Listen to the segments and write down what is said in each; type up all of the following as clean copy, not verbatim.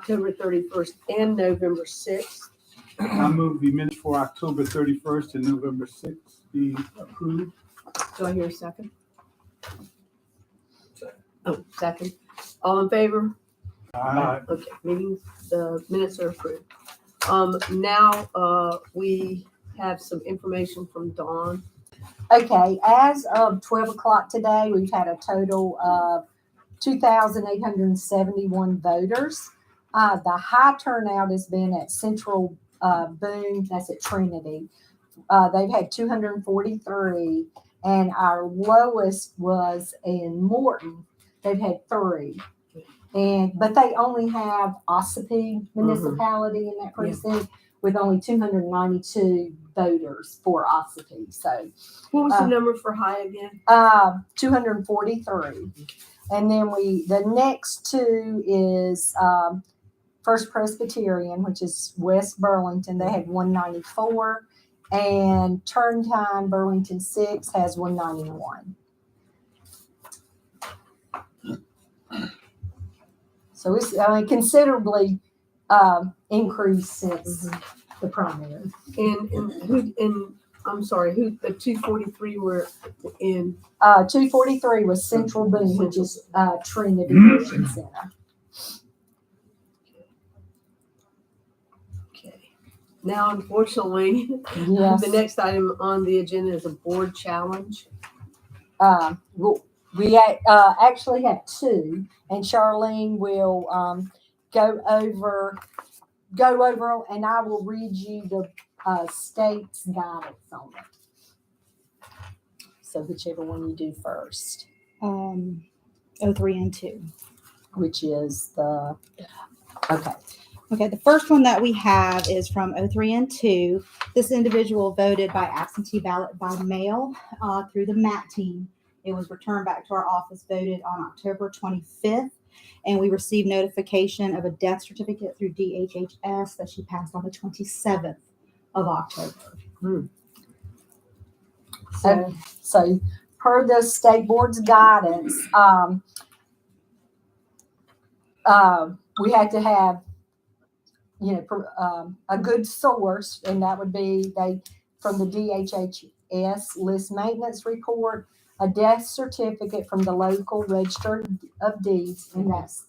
October 31st and November 6th. I move the minutes for October 31st and November 6th be approved. Do I hear a second? Oh, second. All in favor? Aye. Okay, the minutes are approved. Now, we have some information from Dawn. Okay, as of 12 o'clock today, we've had a total of 2,871 voters. The high turnout has been at Central Boone, that's at Trinity. They've had 243, and our lowest was in Morton. They've had 3. But they only have Ossipee municipality in that precinct with only 292 voters for Ossipee. So What was the number for high again? 243. And then the next 2 is First Presbyterian, which is West Burlington. They had 194. And Turntine Burlington 6 has 191. So it's considerably increased since the primary. And I'm sorry, who the 243 were in? 243 was Central Boone, which is Trinity Christian Center. Okay. Now, unfortunately, Yes. the next item on the agenda is a board challenge. We actually have 2, and Charlene will go over, and I will read you the state's guidance on it. So whichever one you do first, 03 and 2. which is okay. Okay, the first one that we have is from 03 and 2. This individual voted by absentee ballot by mail through the MAT team. It was returned back to our office, voted on October 25th, and we received notification of a death certificate through DHHS that she passed on the 27th of October. So per the state board's guidance, we had to have, a good source, and that would be from the DHHS list maintenance report, a death certificate from the local register of deeds, and that's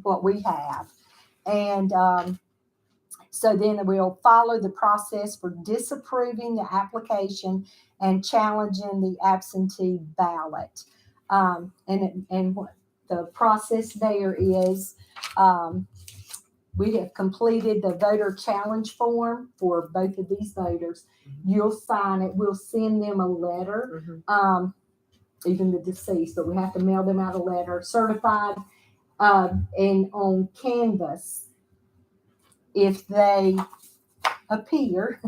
what we have. And so then we'll follow the process for disapproving the application and challenging the absentee ballot. And what the process there is, we have completed the voter challenge form for both of these voters. You'll sign it. We'll send them a letter, even the deceased, but we have to mail them out a letter certified and on canvas. If they appear,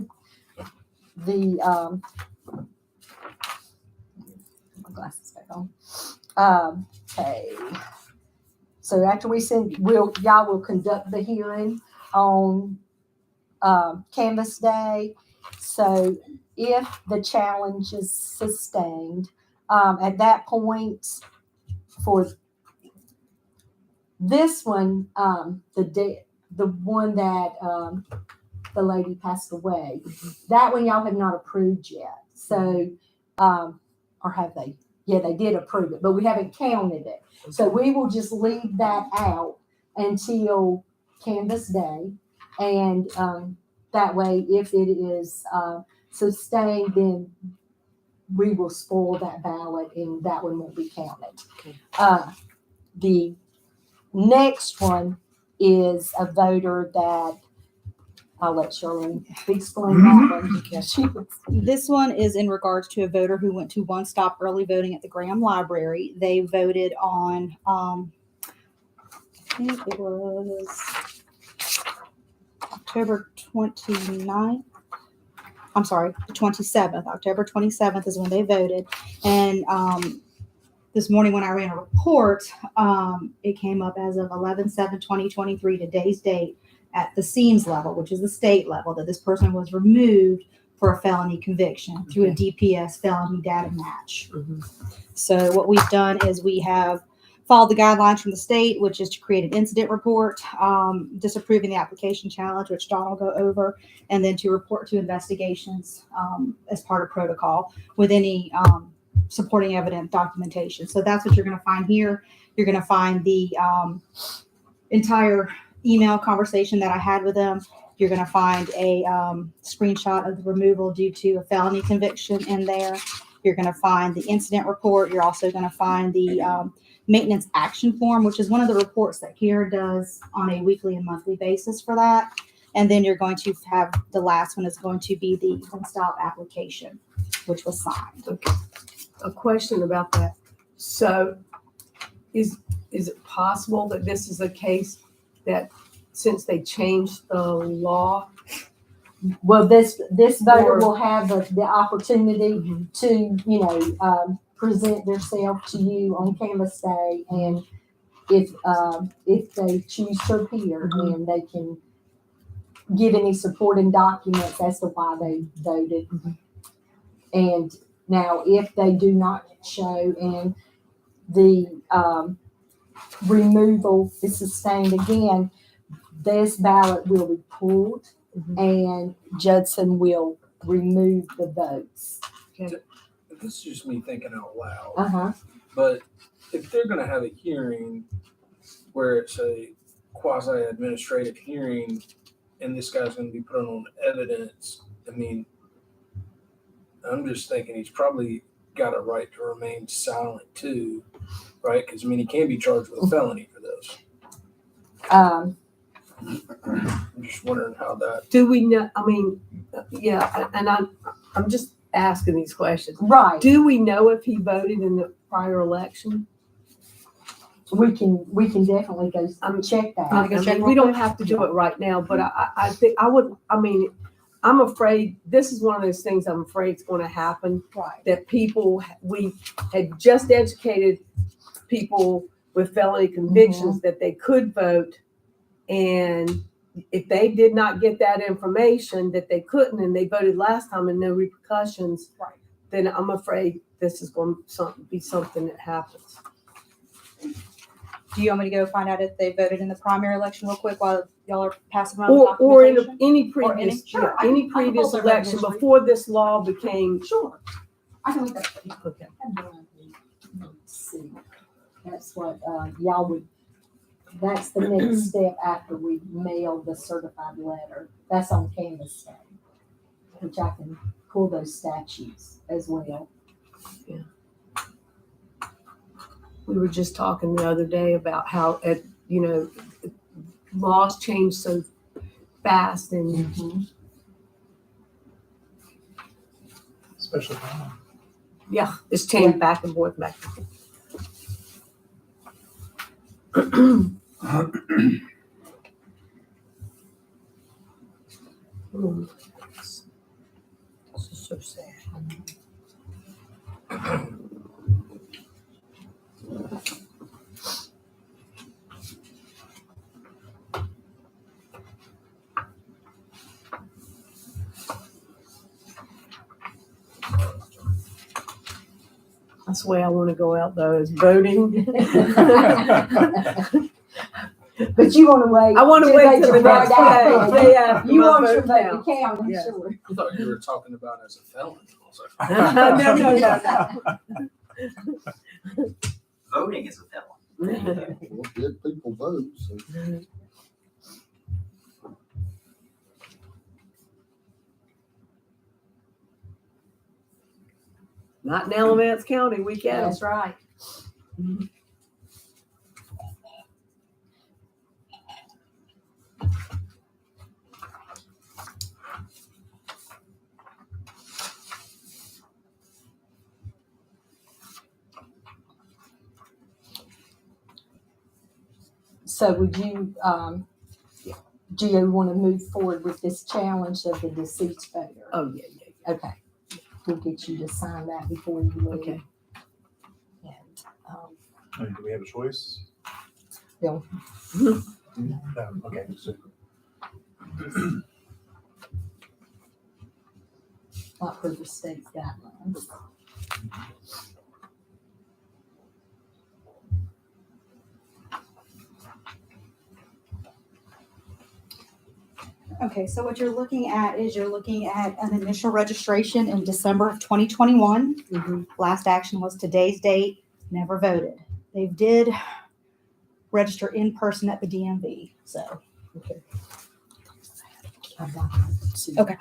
my glasses back on. Okay. So after we send, y'all will conduct the hearing on Canvas Day. So if the challenge is sustained, at that point, for this one, the one that the lady passed away, that one y'all have not approved yet. So, or have they? Yeah, they did approve it, but we haven't counted it. So we will just leave that out until Canvas Day. And that way, if it is sustained, then we will spoil that ballot and that one won't be counted. Okay. The next one is a voter that I'll let Charlene explain that one. This one is in regards to a voter who went to One Stop Early Voting at the Graham Library. They voted on, I think it was October 29th. I'm sorry, the 27th. October 27th is when they voted. And this morning when I ran a report, it came up as of 11/7/2023, today's date, at the SEAMS level, which is the state level, that this person was removed for a felony conviction through a DPS felony data match. So what we've done is we have followed the guidelines from the state, which is to create an incident report, disapproving the application challenge, which Don will go over, and then to report to investigations as part of protocol with any supporting evidence documentation. So that's what you're going to find here. You're going to find the entire email conversation that I had with them. You're going to find a screenshot of the removal due to a felony conviction in there. You're going to find the incident report. You're also going to find the maintenance action form, which is one of the reports that Kara does on a weekly and monthly basis for that. And then you're going to have the last one is going to be the one-stop application, which was signed. Okay. A question about that. So is it possible that this is a case that since they changed the law? Well, this voter Or- will have the opportunity Mhm. to, present themselves to you on Canvas Day, and if they choose to appear, Mhm. and they can give any supporting documents as to why they voted. Mhm. And now, if they do not show and the removal is sustained again, this ballot will be pulled, Mhm. and Judson will remove the votes. This is just me thinking out loud. Uh-huh. But if they're going to have a hearing where it's a quasi administrative hearing and this guy's going to be put on evidence, I mean, I'm just thinking he's probably got a right to remain silent too, right? Because, I mean, he can be charged with a felony for this. Um, I'm just wondering how that. Do we know, I mean, yeah, and I'm just asking these questions. right. Do we know if he voted in the prior election? We can definitely go check that. I mean, we don't have to do it right now, but I think I'm afraid, this is one of those things I'm afraid is going to happen, Right. that we had just educated people with felony convictions that they could vote. And if they did not get that information that they couldn't, and they voted last time and no repercussions, Right. then I'm afraid this is going to be something that happens. Do you want me to go find out if they voted in the primary election real quick while y'all are passing around Or in documentation? any Or any- previous, sure, yeah, I can- any I can pull previous their vote election history. before this law became, Sure. I can look that up. okay. Let's see. That's what, y'all would, that's the next step after we mail the certified letter. That's on Canvas Day, which I can pull those statutes as well. We were just talking the other day about how, laws change so fast and, Especially now. yeah, it's changed back and forth, back and forth. This is so sad. That's the way I want to go out though, is voting. But you wanna wait. I want to wait till the they next vote day. Day after You my want your vote vote counts. to count, I'm Yes. sure. I thought you were talking about as a felon. I was like, No. Voting is a felon. Well, good people vote, so. Not in Alamance County, we can. That's right. So would you, do you want to move forward with this challenge of the deceased voter? Oh, yeah. Okay. We'll get you to sign that before you leave. Okay. And, Do we have a choice? Bill. No, okay. So not per the state guidelines. Okay, so what you're looking at is you're looking at an initial registration in December of 2021. Mhm. Last action was today's date, never voted. They did register in person at the DMV, so. I've got that. See. Okay.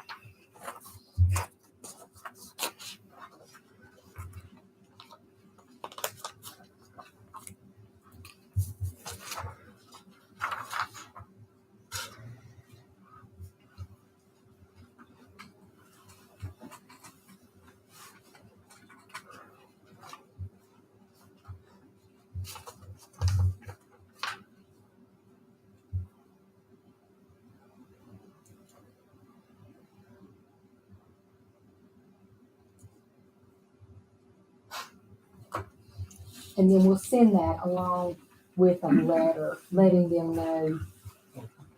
And then we'll send that along with a letter, letting them know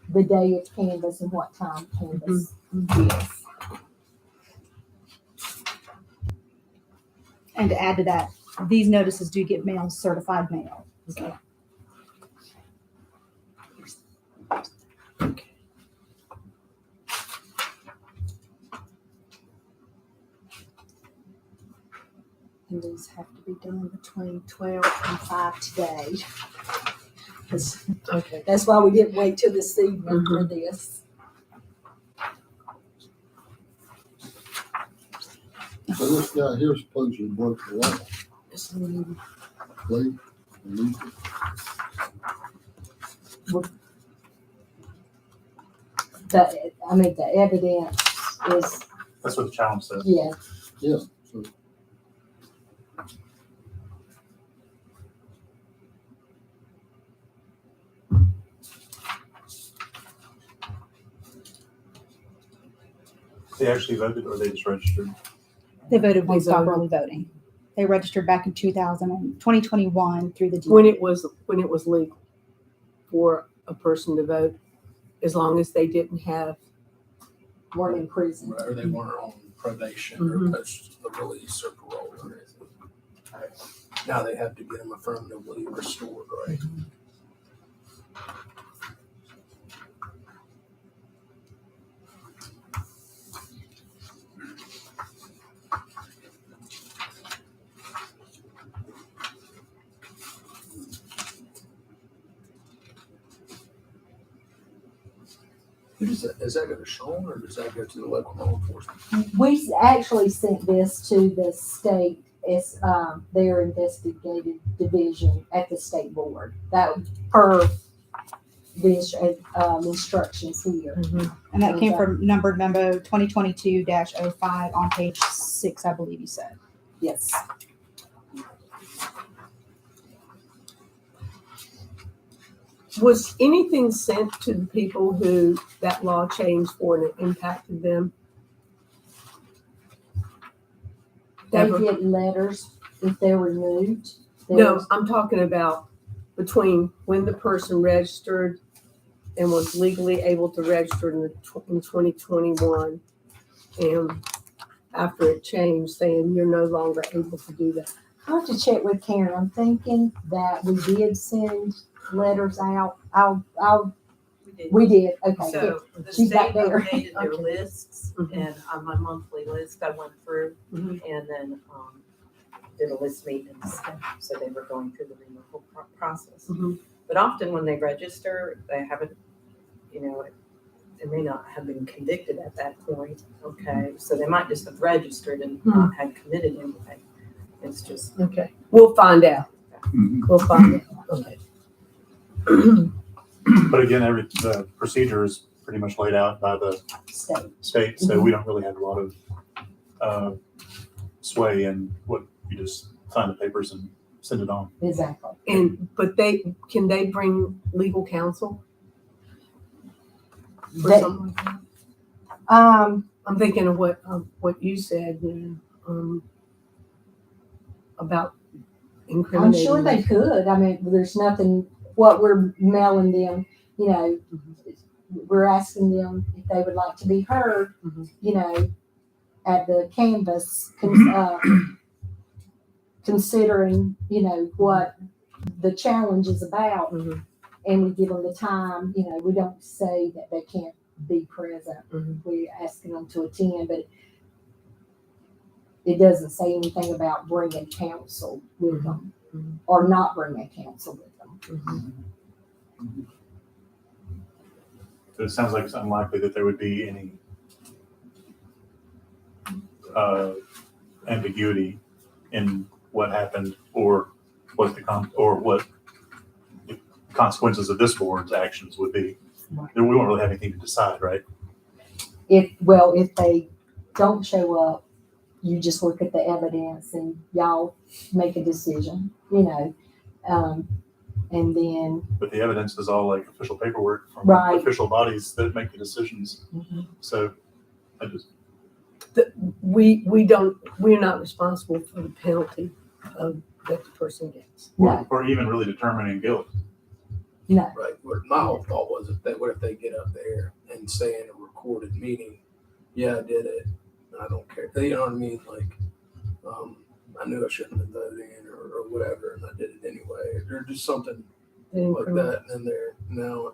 the day it's canvass and what time canvass is. And to add to that, these notices do get mailed certified mail. So. And these have to be done between 12 and 5 today. 'Cause Okay. that's why we didn't wait till this evening for this. So this guy here supposedly broke the law, late, illegal. The evidence is, That's what the challenge says. yeah, Yeah, so They actually voted or they just registered? They voted once They stop voted. early voting. They registered back in 2021 through the DMV. When it was legal for a person to vote, as long as they didn't have, weren't in prison. Or they weren't on probation Mhm. or post the release or parole or anything. Now they have to get them affirmatively restored, right? Who does that, does that go to Sean or does that go to the local law enforcement? We actually sent this to the state, it's, their investigative division at the state board. That per the instructions here. And that came from numbered memo 2022-05 on page 6, I believe you said. Yes. was anything sent to the people who that law changed for and it impacted them? They Deborah? get letters if they're removed. No, There's- I'm talking about between when the person registered and was legally able to register in 2021 and after it changed, saying you're no longer able to do that. I'll have to check with Karen. I'm thinking that we did send letters out. We did, okay. So the She's state back there. updated their Okay. lists, Mhm. and on my monthly list, I went through Mhm. and then did a list maintenance. So they were going through the removal process. Mhm. But often when they register, they haven't, they may not have been convicted at that point, okay? So they might just have registered and not had committed anything. It's just, Okay, we'll find out. We'll find out. Okay. But again, the procedure is pretty much laid out by the State. state, so we don't really have a lot of sway in what you just sign the papers and send it on. Exactly. But can they bring legal counsel? For They- something like that? I'm thinking of what you said, about I'm incriminating. sure they could. I mean, there's nothing, what we're mailing them, we're asking them if they would like to be heard, Mhm. At the canvas, considering, what the challenge is about. Mhm. And we give them the time, we don't say that they can't be present. Mhm. We're asking them to attend, but it doesn't say anything about bringing counsel with them Mhm. or not bringing counsel with them. So it sounds like it's unlikely that there would be any ambiguity in what happened or what what the consequences of this board's actions would be. Right. We won't really have anything to decide, right? If they don't show up, you just look at the evidence and y'all make a decision, and then, But the evidence is all like official paperwork from Right. official bodies that make the decisions. So I just, we're not responsible for the penalty that the person gets. no, or even really determining guilt. no, Right. My whole thought was what if they get up there and say in a recorded meeting, yeah, I did it. I don't care. You know what I mean? Like, I knew I shouldn't have been voting or whatever, and I did it anyway. Or just something like that. And then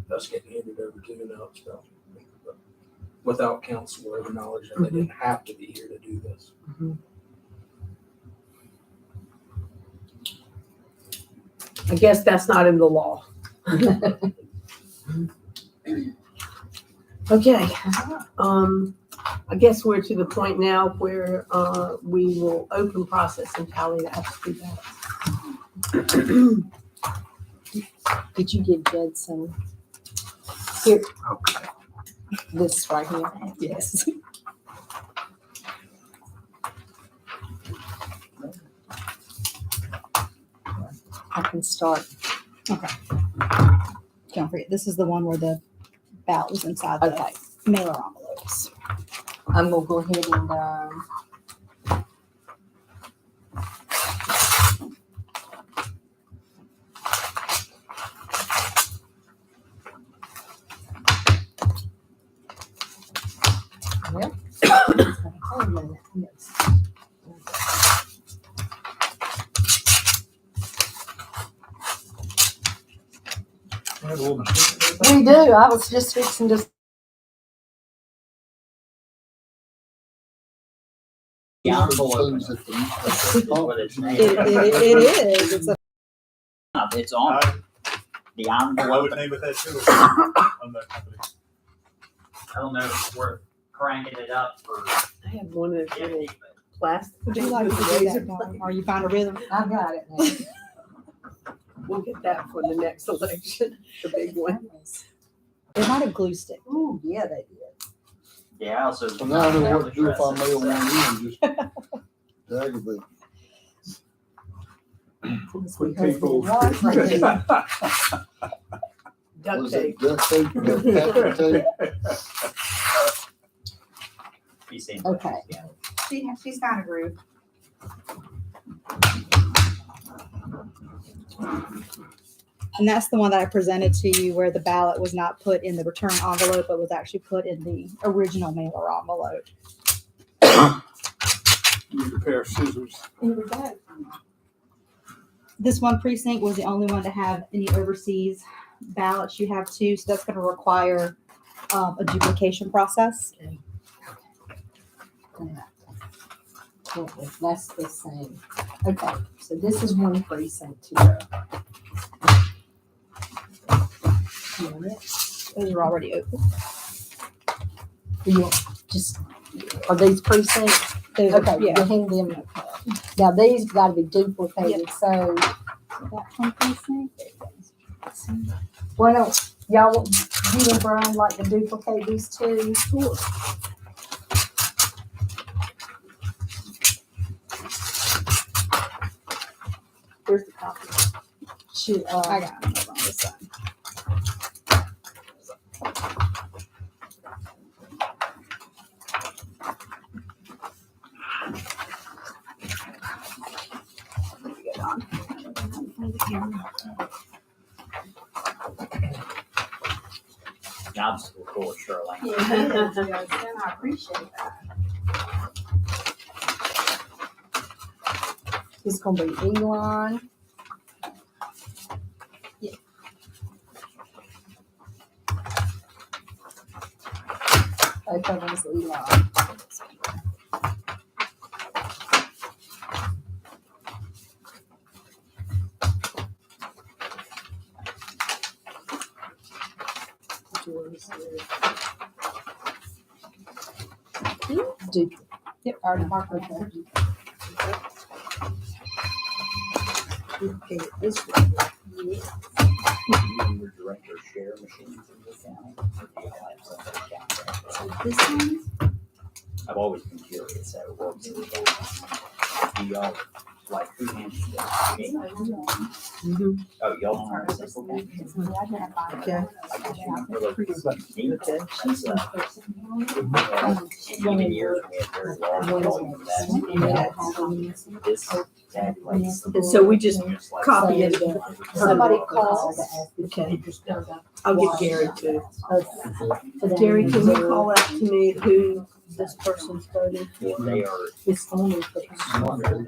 that's getting handed over to, now it's about without counsel or the knowledge that they didn't have to be here to do this. I guess that's not in the law. Okay, I guess we're to the point now where, we will open process and tally the absentee ballots. did you give Judson? Here, Okay. this right here? Yes. I can start. Don't forget, this is the one where the ballot was inside the Okay, mailer envelopes. I'm gonna go ahead and, well, it's gonna hold a minute. Yes. I have a little machine. We do, I was just fixing to. Yeah, I'm Those full of things it. that the- What it's named. It is. It's a It's on the I envelope. would name it that too. On that company. I don't know if it's worth cranking it up for I have one of those little 50, but plastic. Would you like to do that, Dawn? Or you find a rhythm? I got it now. We'll get that for the next election, the big one. They might have glue stick. Ooh, yeah, they did. yeah, I also. So now I know what to do if I mail one in, just aggravate. Quick Because people. the ones right here- Duct What is tape. it, duct tape, or packing tape? He seems Okay. yeah. She's kind of rude. And that's the one that I presented to you where the ballot was not put in the return envelope, but was actually put in the original mailer envelope. Need a pair of scissors. Here we go. This one precinct was the only one to have any overseas ballots. You have two, so that's going to require a duplication process. That's the same. Okay, so this is one precinct here. You want it? Those are already open. You want just, are these precincts? Those are- Okay, yeah. you hand them. Okay. Now, these gotta be duplicated, so That one precinct. why don't, y'all, you and Brian like to duplicate these two? Sure. Where's the copy? Shoot, I got them over on this side. Job school for Shirley. I appreciate that. It's gonna be Elon. Both of them's Eli. Do, yep, already marked it there. Okay, this one. Your director share machines in the county. Or do you have something down there? So this one, I've always been curious how it works in the county. Do y'all, like, who handles that? Me? Oh, y'all are a simple county? okay. I guess you remember those Nina Tech? That's, even years we had very large volume of that. This tabulates. And so we just like- copy it. Somebody calls. Okay. I'll get Gary to. Gary, can you call out to me who this person's voting for? They are. It's only for smarter.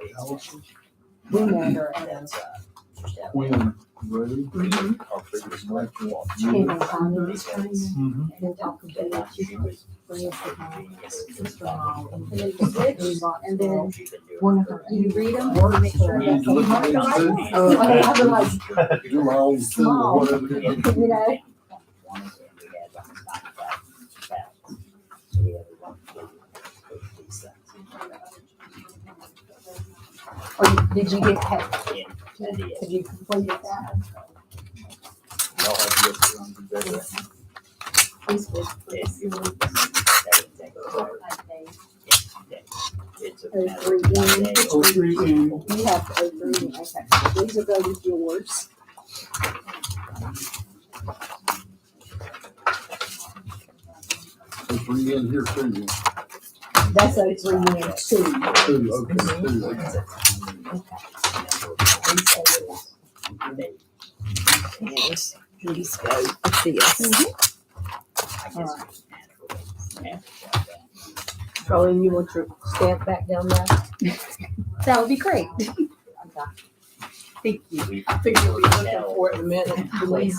we matter. That's, just have Quinn Ray. our previous director, Walt. And then finally, These guys, and then talk about she was and then She's been doing one of it her, for- you read them, make sure You that's. look at these too. Oh, I mean, like, Do my own thing or whatever. you know, One of them, we had like 95,000. So we had to run through these things. or did you get that? And I did. Did you complete that? Y'all have to look around the better. This was. Yes. That would take a while. Yeah. It's a matter of 03 in. days. 03 in. You have to agree, okay, these will go with yours. There's three in here too. That's 03 in two. Two, okay, two. Yes, these go with this. Colleen, you want your stamp back down there? That would be great. Thank you. I think you'll be looking for it in a minute. Okay.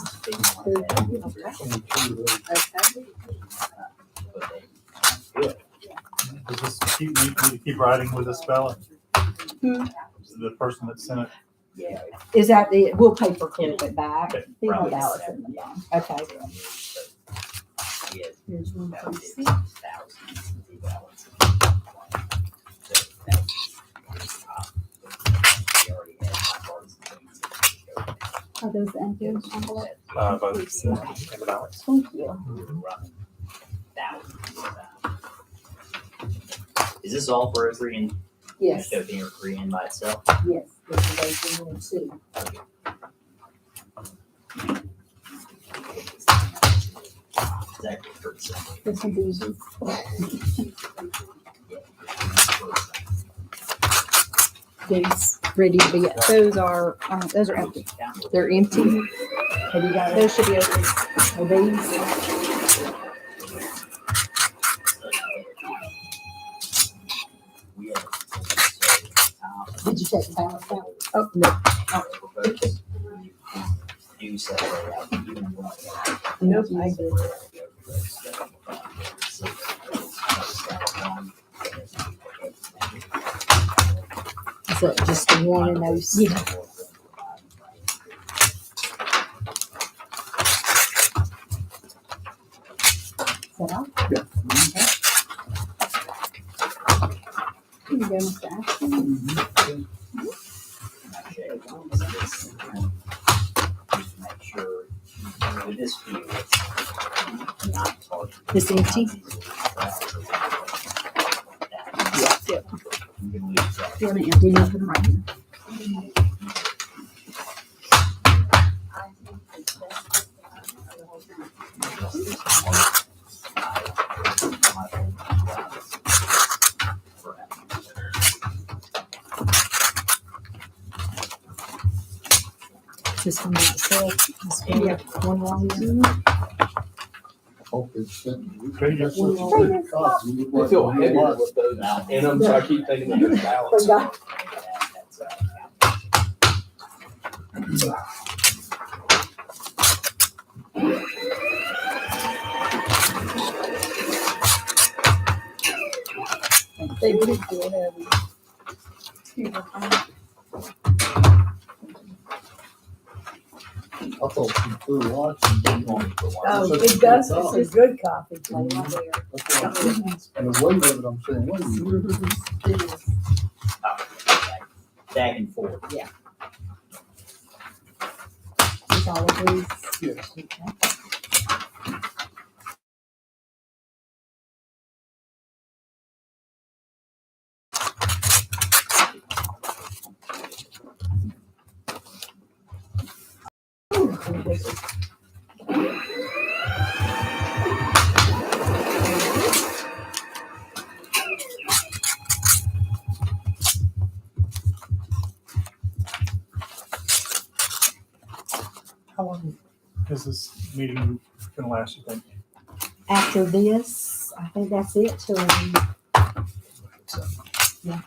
Does this keep, need to keep writing with a spelling? The person that sent it, Yeah. Is that the, we'll paper clip it back. Okay. Think about it in the back. Okay. Yes. Here's one About for 50,000 balance. So that's, we already had my cards and things. Are those empty envelopes? both. And balance. Thank you. We were running thousands. Is this all for every in? Yes, Just opening or free in by itself? yes. This is 03 and two. Exactly for the same. This one easy. These ready to be, Those are empty. they're empty. Have you got Those should be open. Are these? Did you take the balance out? Oh, no. Do separate out. Nope, I did. Is that just the one in those? Yeah. Is that all? Yeah. Here you go, Mr. Ashton. Make sure with this view, it's not targeted. This empty? Yep. You can lose that. You want to empty nothing right here? This one is the Yeah. one long one. Hope it's sent. Trade your- That's such a big cost. You look I feel like- heavier with those in them, so I keep thinking that there's balance. Forgot. They did good, I thought you threw lots and didn't want to. Oh, it does, it's a good coffee. Right there. That's what I'm saying. And the weight of it, I'm saying, wait a minute. It is. Back and forth. With all of these. Yes. How long is this meeting gonna last, you think? After this, I think that's it till So Yeah.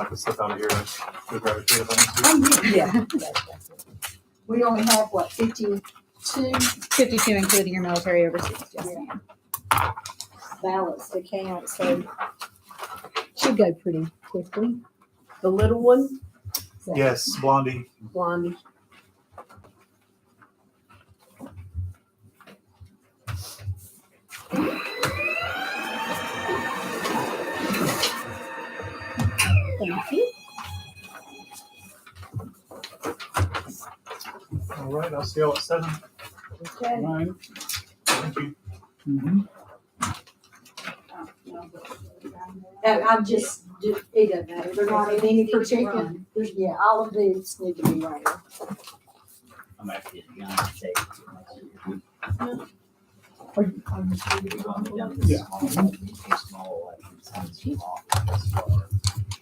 I can slip out of here and go grab a kid if I need to. Yeah. We only have, what, 52 52 including your military overseas, yes ma'am. ballots to count, so should go pretty quickly. The little one, So- Yes, Blondie. Blondie. Thank you. All right, I'll see y'all at 7. Okay. Ryan? Thank you. Mm-hmm. I just, it doesn't matter, they're not in any particular, yeah, all of these need to be right. I'm actually in the United States. Are you sure We're you're going to be done Yeah. this small elections, small office.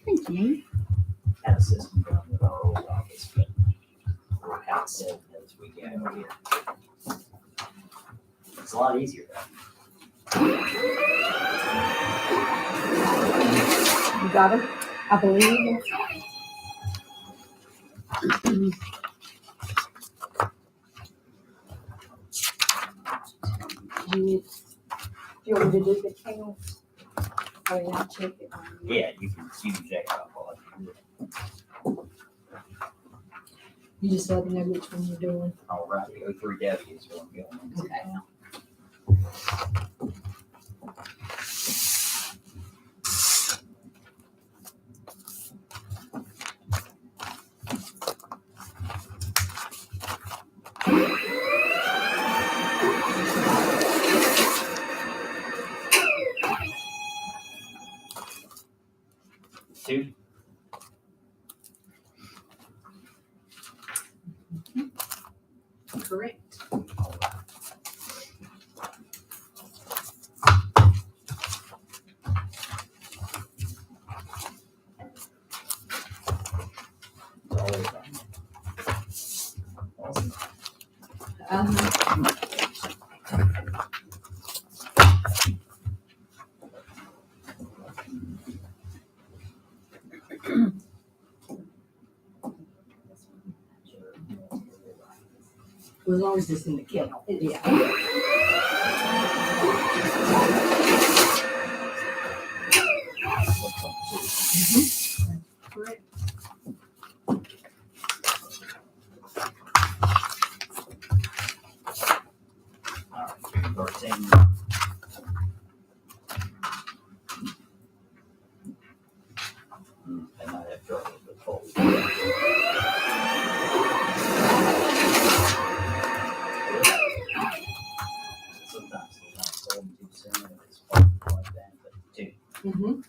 Thank you. Had a system done with our old office, but we're out 7 minutes we go here. It's a lot easier though. You got him? I believe. You want me to do the count? Oh, yeah, I'll check it. Yeah, you can check it out while I do it. You just let me know which one you're doing. All right, the 03W is what I'm going into Okay. now. Two. Correct. As long as it's in the count. Yeah. Correct. All right, 13. They might have trouble with the fold. Sometimes they don't fold them too soon, and it's folded like that, but 2. Mm-hmm.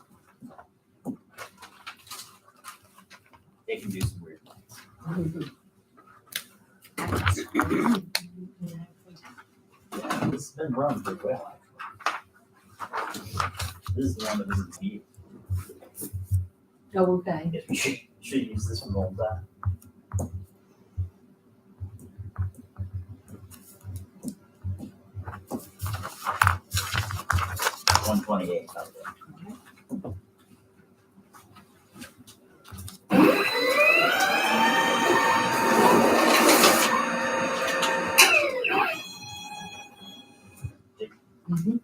They can do some weird things. Yeah, this has been run pretty well, actually. This is the one that isn't needed. Oh, okay. Yes, we should use this one all the time. $128, by the way. Mm-hmm.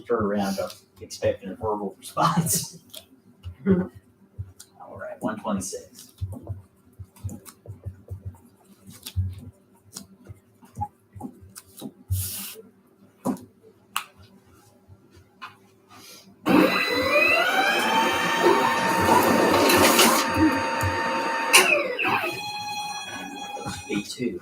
turn around, I'm expecting a verbal response. All right, 126. B2.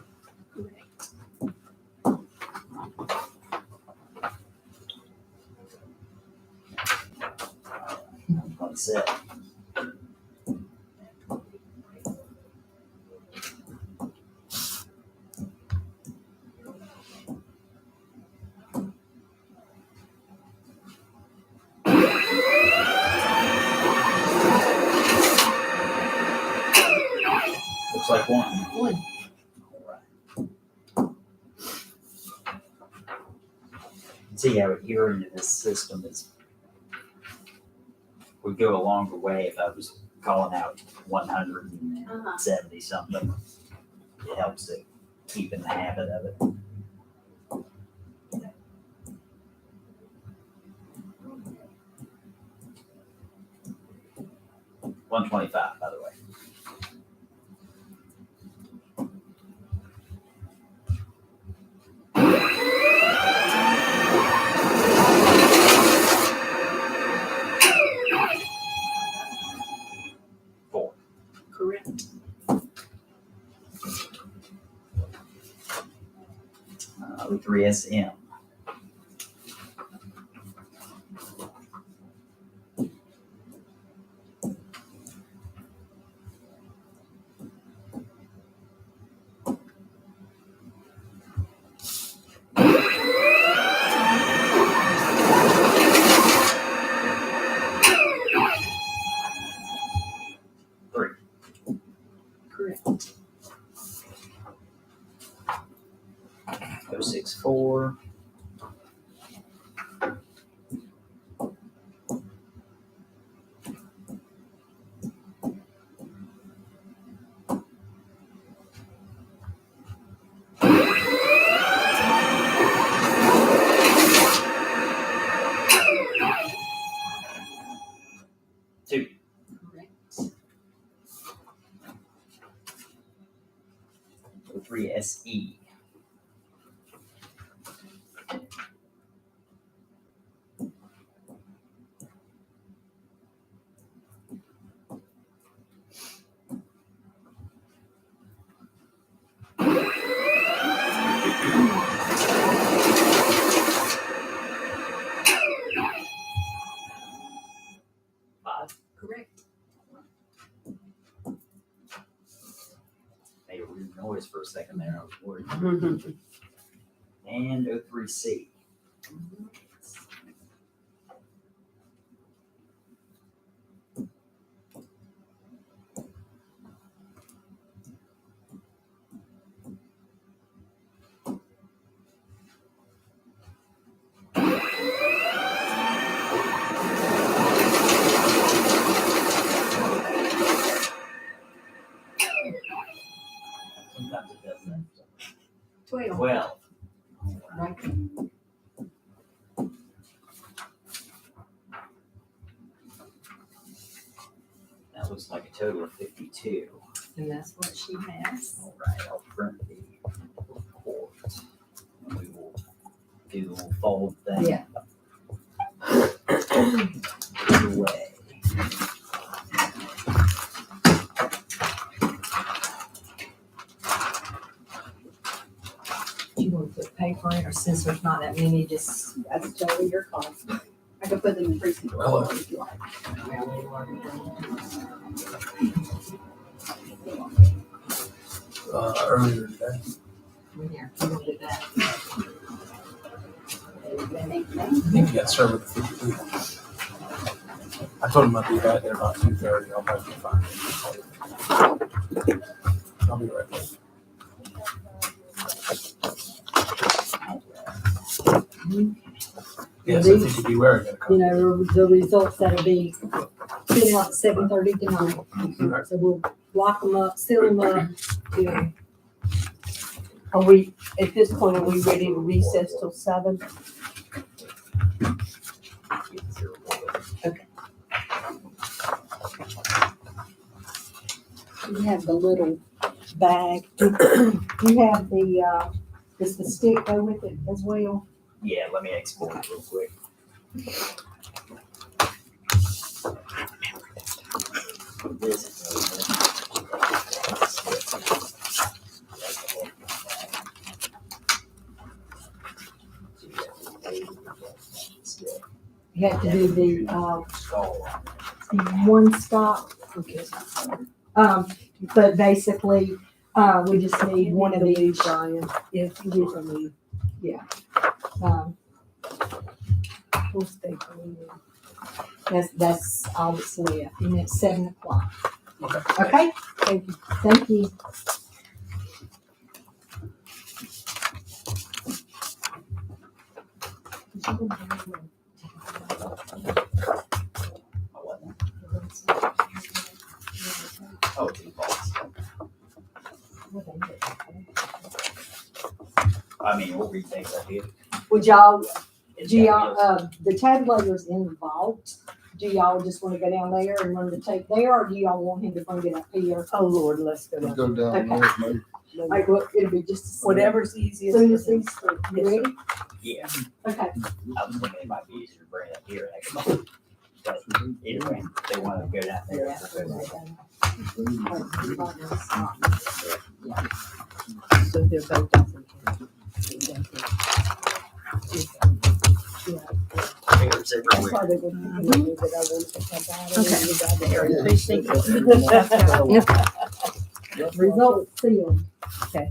What's that? Looks like one. One. See how adhering to this system is, would go a longer way if I was calling out 170 something. It helps to keep in the habit of it. $125, by the way. Correct. O3SM. Correct. 064. Two. Correct. O3SE. Five. Correct. Made a weird noise for a second there. I was worried. And O3C. Sometimes it does that. 12. 12. Right. That looks like a total of 52. And that's what she has. All right, I'll print the report. And we will do the little fold thing. Yeah. Put it away. Do you want to put paper in, or since there's not that many, just, That's totally your call. I could put them in precinct Hello. if you like. Earlier today. here, you want to do that? I think he got served with the 52. I told him I'd be back there about 2:30. I'll probably be fine. I'll be right back. Yes, I think you'd be wearing it. You know, the results that'll be sitting out at 7:30 tonight. Right. So we'll lock them up, seal them up, you know. Are we, at this point, are we ready to recess till 7? Get your report. You have the little bag. You have the, does the stick go with it as well? Yeah, let me export it real quick. This is. You have to do the, Skull. one stop. But basically, we just need one of these. Brian. If you get from me, we'll stay for you. That's all that's left, and it's 7:00. Okay. Okay? Thank you. Thank you. Oh, two balls. I mean, we'll read things I did. Would y'all, It's do got y'all, the tabulator's in the vault. Do y'all just wanna go down there and run the tape there, or do y'all want him to bring it up here? Oh, Lord, let's go Let's down. go down there, maybe. Like, well, it'll be just. Whatever's easiest. Soon as these, you ready? Yeah, Okay. I was thinking it might be easier to bring it up here actually. But either way, they wanna go down there. So they're both different. Fingers That's everywhere. why they were thinking that I wanted to come back. Okay. Results sealed. Okay.